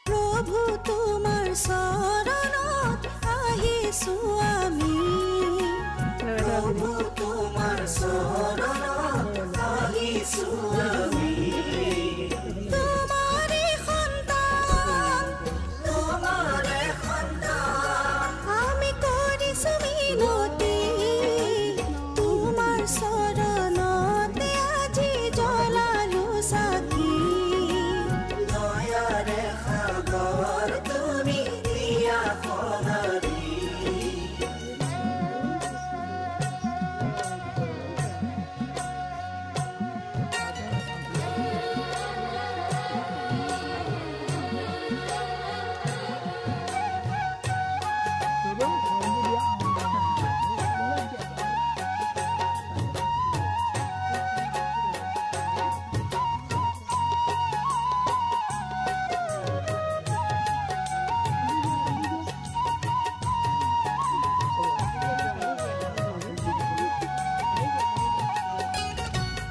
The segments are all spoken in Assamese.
प्रभु तुमार शरणत आहिछु आमी प्रभु तुमार शरणत आहिछु आमी तुमारे सन्तान आमी करिछु मिनती तुमार शरणते আজি জ্বলালো সাকি দয়ারে সাগর তুমি দিয়া সহাৰি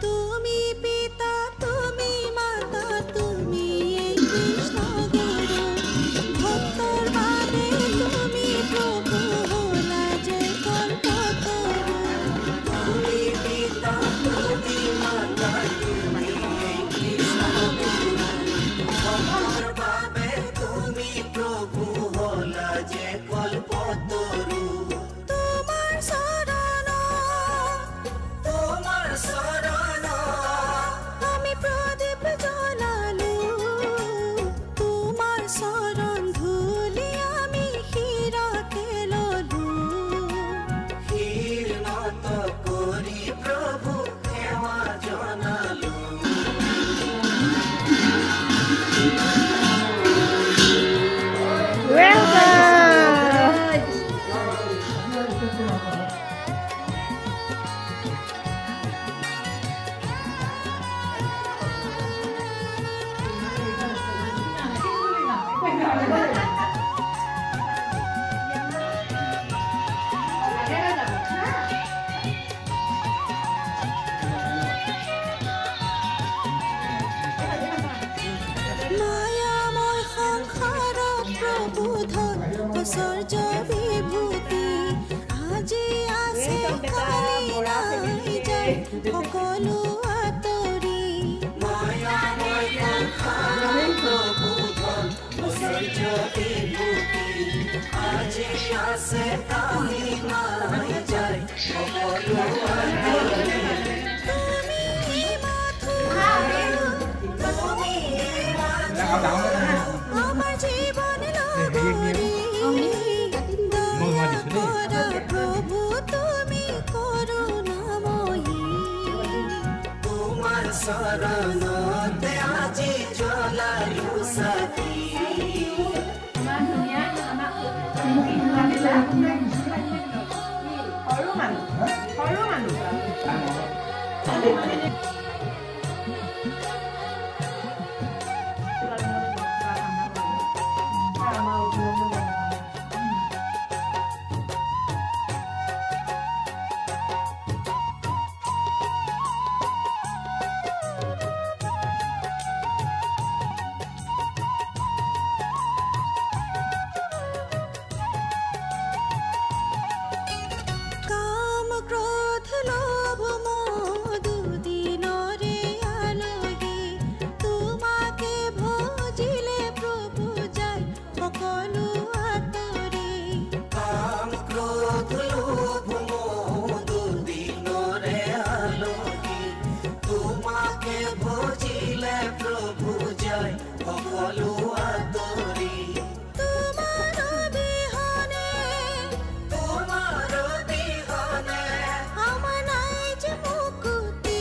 তুমি পিতা তুমি মাতা তুমি এই কৃষ্ণ গুরু ভক্তর বাবে তুমি প্রভু হলা যে কল্পতরু তুমি পিতা তুমি মাতা তুমি এই কৃষ্ণ গুরু ভক্তর বাবে তুমি প্রভু হলা যে কল্পতরু তোমার শরণ আমি প্রদীপ জ্বলালো তোমার শরণ ধুলি আমি হীরাতে ললু হীর নত করি প্রভু সেবা জনালো মায়াময় সংসাৰত প্ৰভু ধন ঐশ্বৰ্য বিভূতি আজি আছে কালি নাই যায় সকলো আঁতৰি মায়াময় সংসাৰত প্ৰভু ধন ঐশ্বৰ্য বিভূতি আজি আছে কালি নাই যায় সকলো আঁতৰি আমার জীবন প্রভু তুমি করুণাময়ী তোমার শরণতে আজি জ্বলালো সাকি কাম ক্রোধ লোভ মোহ দুদিনরে আলহি তোমাকে ভজিলে প্রভু যায় সকলো আঁতৰি কাম ক্ৰোধ লোভ মোহ দুদিনৰে আলহি তোমাকে ভজিলে প্ৰভু যায় সকলো আঁতৰি আমাৰ নাই যে মুক্তি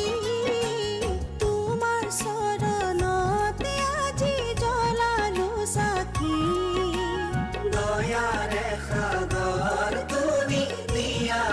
তোমাৰ শৰণতে আজি জ্বলালো সাকি দয়াৰে সাগৰ তুমি দিয়া